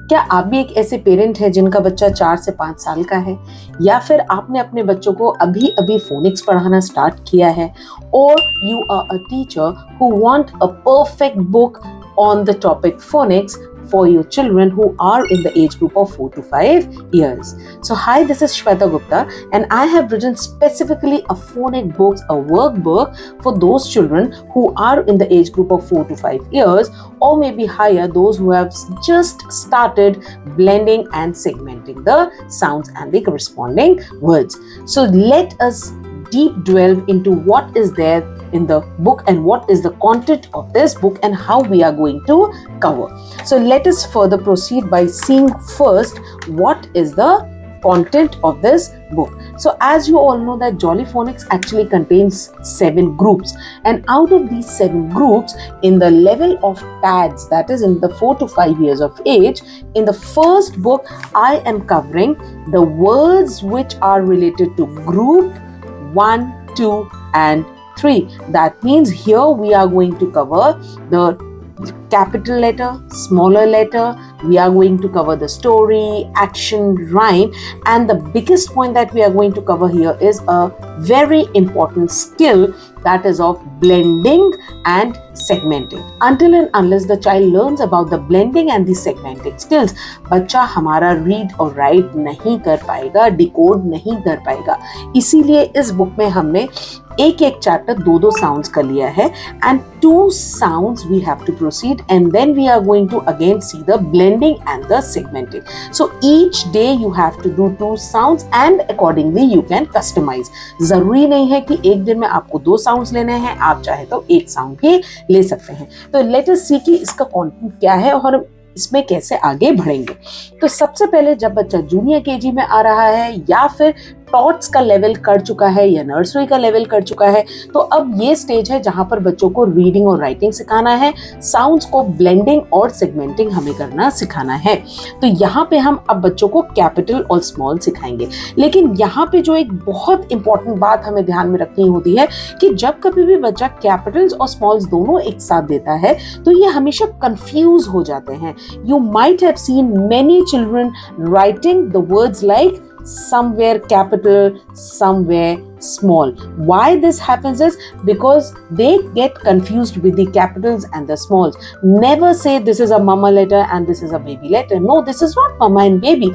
क्या आप भी एक ऐसे पेरेंट हैं जिनका बच्चा 4 से 5 साल का है, या फिर आपने अपने बच्चों को अभी अभी फोनिक्स पढ़ाना स्टार्ट किया है, और you are a teacher who want a perfect book on the topic phonics for your children who are in the age group of 4 to 5 years. So hi, this is Shweta Gupta and I have written specifically a phonic books, a workbook for those children who are in the age group of 4 to 5 years or maybe higher, those who have just started blending and segmenting the sounds and the corresponding words. So let us deep delve into what is there in the book and what is the content of this book and how we are going to cover. So let us further proceed by seeing first what is the content of this book. So as you all know that Jolly Phonics actually contains 7 groups, and out of these 7 groups, in the level of pads, that is in the 4 to 5 years of age, in the first book I am covering the words which are related to group 1, 2 and 3. That means here we are going to cover the capital letter, smaller letter, we are going to cover the story, action, rhyme, and the biggest point that we are going to cover here is a very important skill, that is of blending and segmenting. Until and unless the child learns about the blending and the segmenting skills, बच्चा हमारा read और right नहीं कर पाएगा, decode नहीं कर पाएगा. इसीलिए इस बुक में हमने एक एक चैप्टर 2 साउंड्स का लिया है, and 2 sounds we have to proceed, and then we are going to again see the blending and the segmenting. So each day you have to do 2 sounds and accordingly you can customize. जरूरी नहीं है कि एक दिन में आपको 2 sounds लेने हैं, आप चाहे तो एक साउंड भी ले सकते हैं. तो लेट अस सी कि इसका कंटेंट क्या है और इसमें कैसे आगे बढ़ेंगे. तो सबसे पहले जब बच्चा जूनियर केजी में आ रहा है या फिर टॉट्स का लेवल कर चुका है या नर्सरी का लेवल कर चुका है, तो अब ये स्टेज है जहां पर बच्चों को रीडिंग और राइटिंग सिखाना है, साउंड्स को ब्लेंडिंग और सेगमेंटिंग हमें करना सिखाना है. तो यहाँ पे हम अब बच्चों को कैपिटल और स्मॉल सिखाएंगे. लेकिन यहाँ पे जो एक बहुत इंपॉर्टेंट बात हमें ध्यान में रखनी होती है कि जब कभी भी बच्चा कैपिटल्स और स्मॉल्स दोनों एक साथ देता है तो ये हमेशा कंफ्यूज हो जाते हैं. You might have seen many children writing the words like somewhere capital, somewhere small. Why this happens is because they get confused with the capitals and the smalls. Never say this is a mama letter and this is a baby letter. No, this is not mama and baby.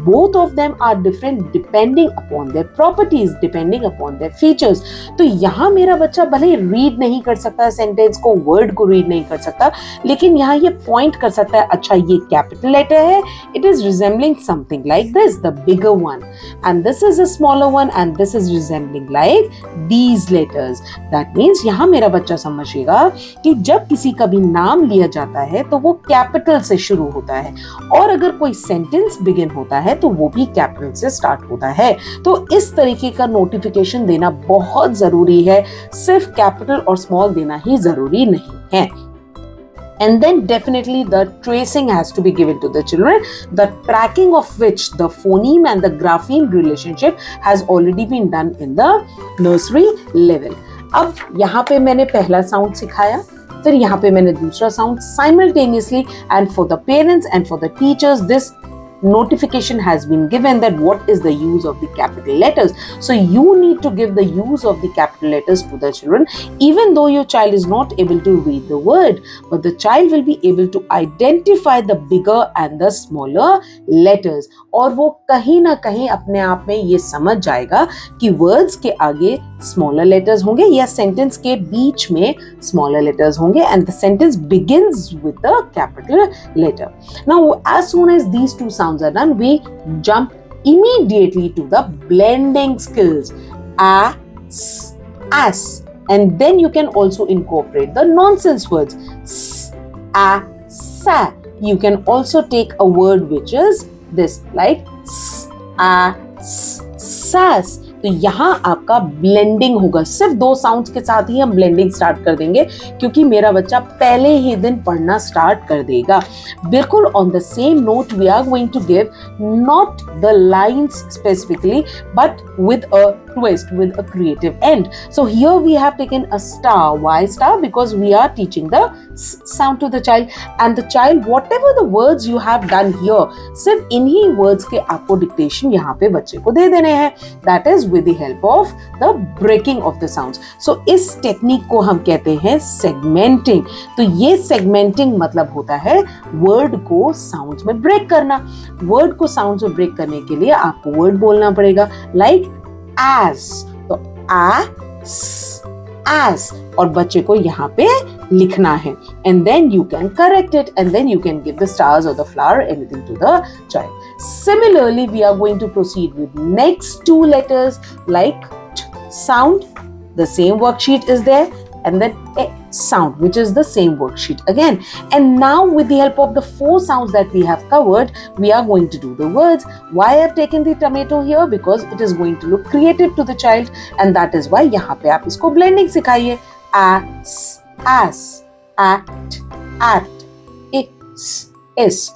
Both of them are different depending upon their properties, depending upon their features. तो यहाँ मेरा बच्चा भले read नहीं कर सकता sentence को, word को रीड नहीं कर सकता, लेकिन यहाँ ये पॉइंट कर सकता है, अच्छा ये कैपिटल लेटर है, it is resembling something like this, the bigger one, and this is a smaller one and this is resembling like these letters. That means यहाँ मेरा बच्चा समझेगा कि जब किसी का भी नाम लिया जाता है तो वो कैपिटल से शुरू होता है, और अगर कोई सेंटेंस बिगिन होता है तो वो भी कैपिटल से स्टार्ट होता है. तो इस तरीके का नोटिफिकेशन देना बहुत जरूरी है, सिर्फ कैपिटल और स्मॉल देना ही जरूरी नहीं है. And then definitely the tracing has to be given to the children, the tracking of which the phoneme and the grapheme relationship has already been done in the nursery level. अब यहाँ पे मैंने पहला sound सिखाया, फिर यहाँ पे मैंने दूसरा sound simultaneously, and for the parents and for the teachers this notification has been given that what is the use of the capital letters. So you need to give the use of the capital letters to the children, even though your child is not able to read the word, but the child will be able to identify the bigger and the smaller letters, और वो कहीं ना कहीं अपने आप में ये समझ जाएगा कि words के आगे smaller letters होंगे या sentence के बीच में smaller letters होंगे, and the sentence begins with the capital letter. Now as soon as these 2 sounds are done, we jump immediately to the blending skills, a, s, as, and then you can also incorporate the nonsense words, s, a, sa. You can also take a word which is this, like s, a, s, sas. तो यहाँ आपका blending होगा. सिर्फ 2 sounds के साथ ही हम blending start कर देंगे, क्योंकि मेरा बच्चा पहले ही दिन पढ़ना स्टार्ट कर देगा. बिल्कुल on the same note we are going to give not the lines specifically, but with a twist with a creative end. So here we have taken a star. Why star? Because we are teaching the sound to the child, and the child, whatever the words you have done here, सिर्फ इन्हीं words के आपको dictation यहाँ पे बच्चे को दे देने हैं. That is with the help of the breaking of the sounds. So इस technique को हम कहते हैं segmenting. तो ये segmenting मतलब होता है word को sounds में break करना. Word को sounds में break करने के लिए आपको word बोलना पड़ेगा, like as. तो as, और बच्चे को यहाँ पे लिखना है, and then you can correct it, and then you can give the stars or the flower, anything to the child. Similarly, we are going to proceed with next two letters like t sound. The same worksheet is there, and then a sound, which is the same worksheet again. And now with the help of the four sounds that we have covered, we are going to do the words. Why I have taken the tomato here? Because it is going to look creative to the child, and that is why यहाँ पे आप इसको blending सिखाइए. As, act, is,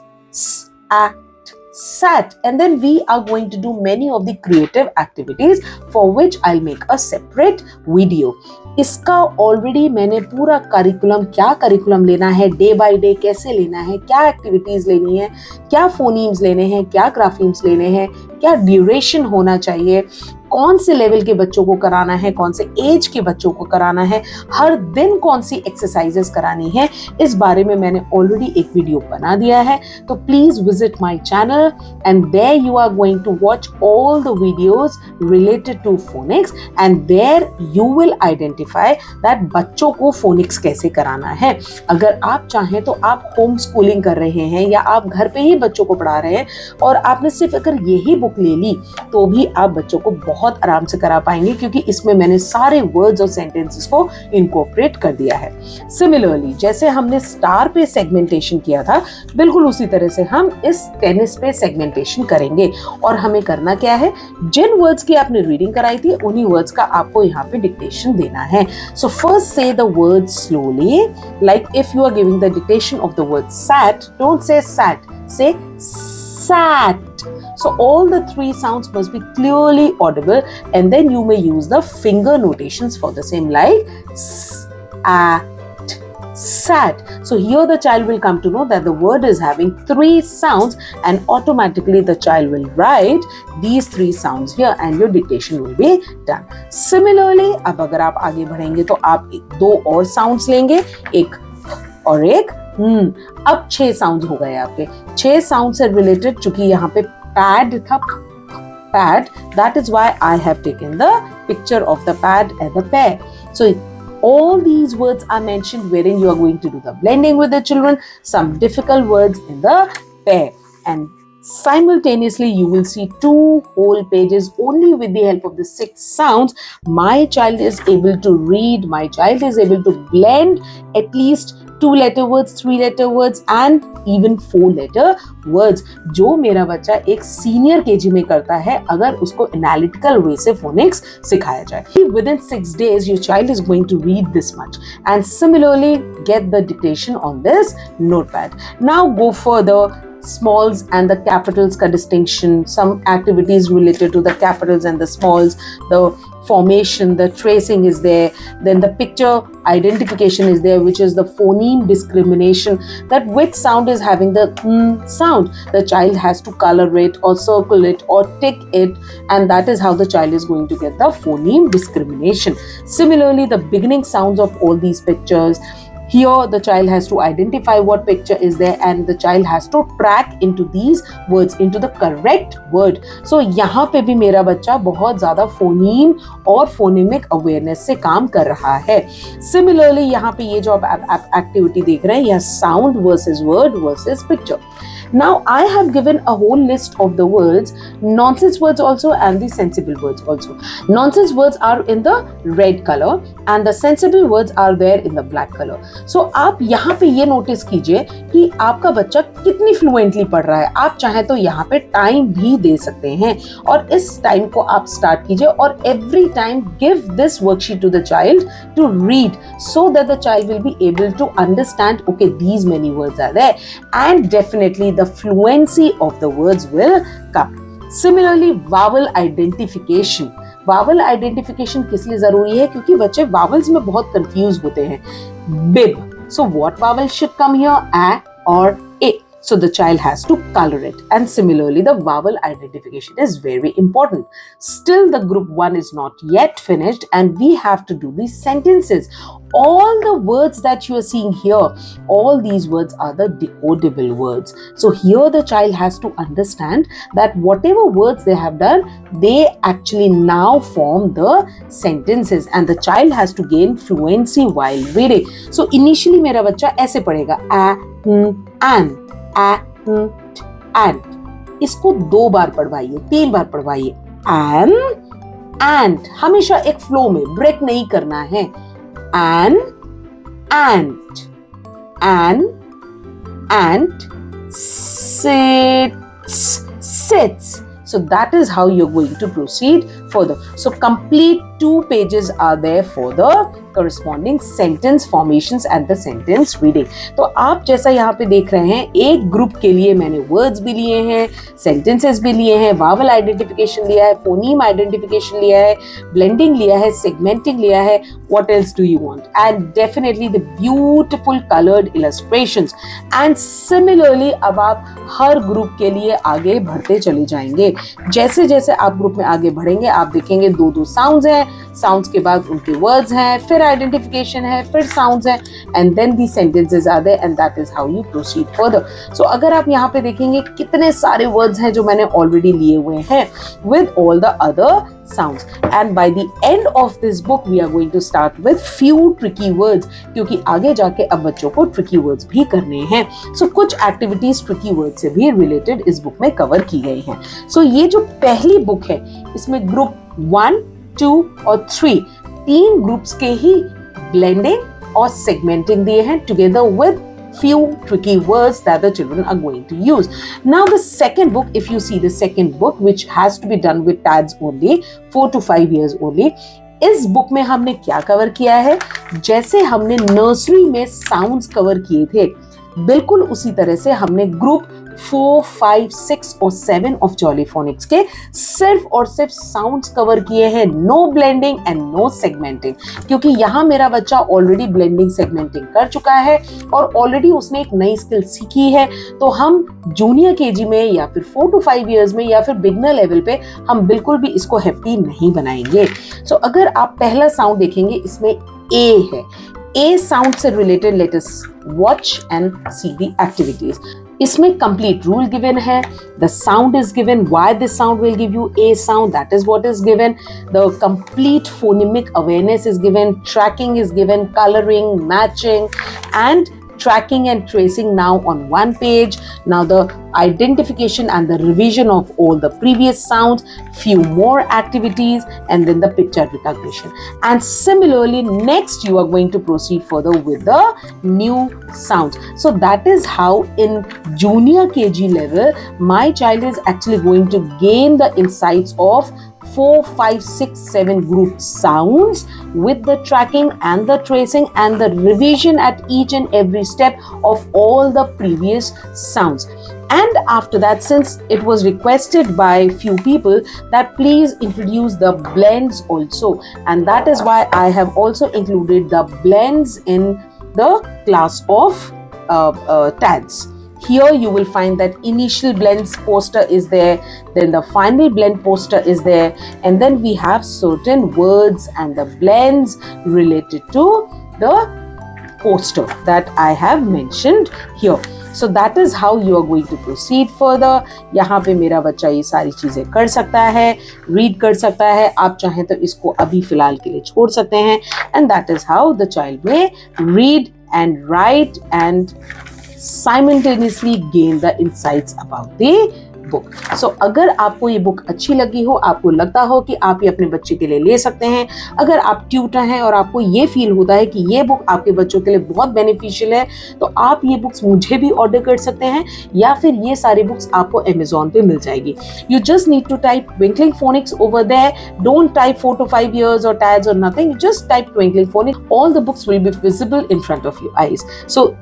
act, sat, and then we are going to do many of the creative activities for which I'll make a separate video. इसका already मैंने पूरा curriculum, क्या curriculum लेना है, डे बाय डे कैसे लेना है, क्या एक्टिविटीज लेनी है, क्या फोनीम्स लेने हैं, क्या ग्राफीम्स लेने हैं, क्या ड्यूरेशन होना चाहिए, कौन से लेवल के बच्चों को कराना है, कौन से एज के बच्चों को कराना है, हर दिन कौन सी एक्सरसाइजेस करानी है, इस बारे में मैंने ऑलरेडी एक वीडियो बना दिया है. तो please visit my channel, and there you are going to watch all the videos related to phonics, and there you will identify that बच्चों को फोनिक्स कैसे कराना है. अगर आप चाहें तो आप होम स्कूलिंग कर रहे हैं या आप घर पे ही बच्चों को पढ़ा रहे हैं और आपने सिर्फ अगर यही बुक ले ली तो भी आप बच्चों को बहुत आराम से करा पाएंगे, क्योंकि इसमें मैंने सारे वर्ड्स और सेंटेंसेस को इनकॉर्पोरेट कर दिया है. सिमिलरली जैसे हमने स्टार पे सेगमेंटेशन किया था, बिल्कुल उसी तरह से हम इस टेनिस पे सेगमेंटेशन करेंगे. और हमें करना क्या है, जिन वर्ड्स की आपने रीडिंग कराई थी उन्हीं वर्ड्स का आपको यहाँ पे डिक्टेशन देना है. So first say the word slowly, like if you are giving the dictation of the word sat, don't say sat, say sat. So all the three sounds must be clearly audible, and then you may use the finger notations for the same, like at, sat. So here the child will come to know that the word is having three sounds, and automatically the child will write these three sounds here and your dictation will be done. Similarly, अब अगर आप आगे बढ़ेंगे तो आप दो और sounds लेंगे, एक और एक अब 6 साउंड हो गए आपके. 6 साउंड से रिलेटेड, चूंकि यहाँ पे पैड था, pad, that is why I have taken the picture of the pad and the pear. So all these words are mentioned wherein you are going to do the blending with the children, some difficult words in the pair, and simultaneously you will see 2 whole pages only with the help of the 6 sounds. My child is able to read, my child is able to blend at least 2-letter words, 3-letter words and even 4-letter words, जो मेरा बच्चा एक senior KG में करता है अगर उसको analytical वे से फोनिक्स सिखाया जाए. Within 6 days your child is going to read this much, and similarly get the dictation on this notepad. Now go further, smalls and the capitals ka distinction, some activities related to the capitals and the smalls, the formation, the tracing is there, then the picture identification is there, which is the phoneme discrimination, that which sound is having the sound. The child has to color it or circle it or tick it, and that is how the child is going to get the phoneme discrimination. Similarly, the beginning sounds of all these pictures, here the child has to identify what picture is there and the child has to track into these words, into the correct word. So यहाँ पे भी मेरा बच्चा बहुत ज़्यादा phoneme और phonemic awareness से काम कर रहा है. Similarly यहाँ पे ये जो आप एक्टिविटी देख रहे हैं, यह sound versus word versus picture. Now I have given a whole list of the words, nonsense words also and the sensible words also. Nonsense words are in the red color and the sensible words are there in the black color. So आप यहाँ पे ये notice कीजिए कि आपका बच्चा कितनी fluently पढ़ रहा है. आप चाहे तो यहाँ पे टाइम भी दे सकते हैं और इस टाइम को आप स्टार्ट कीजिए और every time give this worksheet to the child to read so that the child will be able to understand, okay, these many words are there, and definitely the fluency of the words will come. Similarly, vowel identification. Vowel identification किस लिए जरूरी है? क्योंकि बच्चे vowels में बहुत confuse होते हैं. Bib. So what vowel should come here? A or A? So the child has to color it. And similarly, the vowel identification is very important. Still, the group 1 is not yet finished and we have to do these sentences. All the words that you are seeing here, all these words are the decodable words. So here the child has to understand that whatever words they have done, they actually now form the sentences and the child has to gain fluency while reading. So initially मेरा बच्चा ऐसे पढ़ेगा an, and. इसको 2 बार पढ़वाइए, 3 बार पढ़वाइए. and हमेशा एक flow में, break नहीं करना है. ant, sits. So that is how you're going to proceed further. So complete 2 pages are there for the corresponding sentence formations and the sentence reading. तो आप जैसा यहाँ पे देख रहे हैं, एक ग्रुप के लिए मैंने वर्ड्स भी लिए हैं, सेंटेंसेस भी लिए हैं, वावल आइडेंटिफिकेशन लिया है, फोनीम आइडेंटिफिकेशन लिया है, ब्लेंडिंग लिया है, सेगमेंटिंग लिया है. What else do you want? And definitely the beautiful colored illustrations. And similarly अब आप हर ग्रुप के लिए आगे बढ़ते चले जाएंगे. जैसे जैसे आप ग्रुप में आगे बढ़ेंगे आप देखेंगे 2 साउंड्स हैं, साउंड्स के बाद उनके वर्ड्स हैं, फिर आइडेंटिफिकेशन है, फिर साउंड्स हैं, and then the sentences are there and that is how you proceed further. So अगर आप यहाँ पे देखेंगे कितने सारे वर्ड्स हैं जो मैंने ऑलरेडी लिए हुए हैं with all the other sounds, and by the end of this book we are going to start with few tricky words, क्योंकि आगे जाके अब बच्चों को tricky words भी करने हैं. So कुछ activities tricky words से भी related इस book में cover की गई हैं. So ये जो पहली book है इसमें group 1, 2 और 3 ग्रुप्स के ही blending और segmenting दिए हैं together with few tricky words that the children are going to use. Now the second book, if you see the second book, which has to be done with TADS only, 4 to 5 years only, इस book में हमने क्या cover किया है? जैसे हमने nursery में sounds cover किए थे, बिल्कुल उसी तरह से हमने ग्रुप 4, 5, 6 और 7 ऑफ जॉली फोनिक्स के सिर्फ और सिर्फ साउंड्स कवर किए हैं. No blending and no segmenting, क्योंकि यहाँ मेरा बच्चा ऑलरेडी ब्लेंडिंग सेगमेंटिंग कर चुका है और ऑलरेडी उसने एक नई स्किल सीखी है. तो हम जूनियर केजी में या फिर 4 to 5 इयर्स में या फिर बिगनर लेवल पे हम बिल्कुल भी इसको हेफ्टी नहीं बनाएंगे. सो अगर आप पहला साउंड देखेंगे इसमें ए है. ए साउंड से related let us watch and see the activities. इसमें complete rule given है, the sound is given, why this sound will give you a sound, that is what is given, the complete phonemic awareness is given, tracking is given, coloring, matching and tracking and tracing now on one page. Now the identification and the revision of all the previous sounds, few more activities and then the picture recognition. And similarly next you are going to proceed further with the new sounds. So that is how in junior KG level my child is actually going to gain the insights of 4, 5, 6, 7 group sounds with the tracking and the tracing and the revision at each and every step of all the previous sounds. And after that, since it was requested by few people that please introduce the blends also, and that is why I have also included the blends in the class of TADS. Here you will find that initial blends poster is there, then the final blend poster is there, and then we have certain words and the blends related to the poster that I have mentioned here. So that is how you are going to proceed further. यहाँ पे मेरा बच्चा ये सारी चीजें कर सकता है, रीड कर सकता है. आप चाहें तो इसको अभी फिलहाल के लिए छोड़ सकते हैं. And that is how the child may read and write and simultaneously gain the insights about the book. So अगर आपको ये बुक अच्छी लगी हो, आपको लगता हो कि आप ये अपने बच्चे के लिए ले सकते हैं, अगर आप ट्यूटर हैं और आपको ये फील होता है कि ये बुक आपके बच्चों के लिए बहुत बेनिफिशियल है, तो आप ये बुक्स मुझे भी ऑर्डर कर सकते हैं या फिर ये सारी बुक्स आपको अमेज़ॉन पे मिल जाएगी. You just need to type Twinkling Phonics over there. Don't type 4 to 5 years or TADS or nothing. You just type Twinkling Phonics. All the books will be visible in front of your eyes. So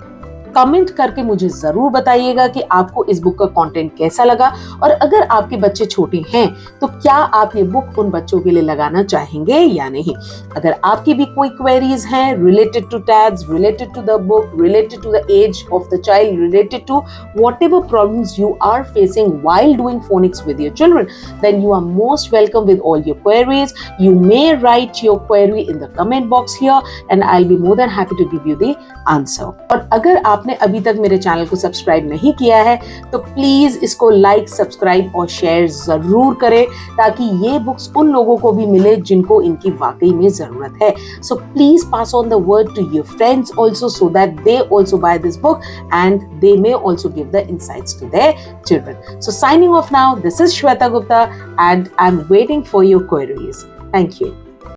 comment करके मुझे जरूर बताइएगा कि आपको इस book का content कैसा लगा, और अगर आपके बच्चे छोटे हैं तो क्या आप ये बुक उन बच्चों के लिए लगाना चाहेंगे या नहीं। अगर आपकी भी कोई क्वेरीज हैं related to tags, related to the book, related to the age of the child, related to whatever problems you are facing while doing phonics with your children, then you are most welcome with all your queries. You may write your query in the comment box here and I'll be more than happy to give you the answer. और अगर आपने अभी तक मेरे channel को subscribe नहीं किया है तो प्लीज इसको लाइक, सब्सक्राइब और शेयर जरूर करें ताकि ये बुक्स उन लोगों को भी मिले जिनको इनकी वाकई में जरूरत है. So please pass on the word to your friends also so that they also buy this book and they may also give the insights to their children. So signing off now, this is Shweta Gupta and I'm waiting for your queries. Thank you.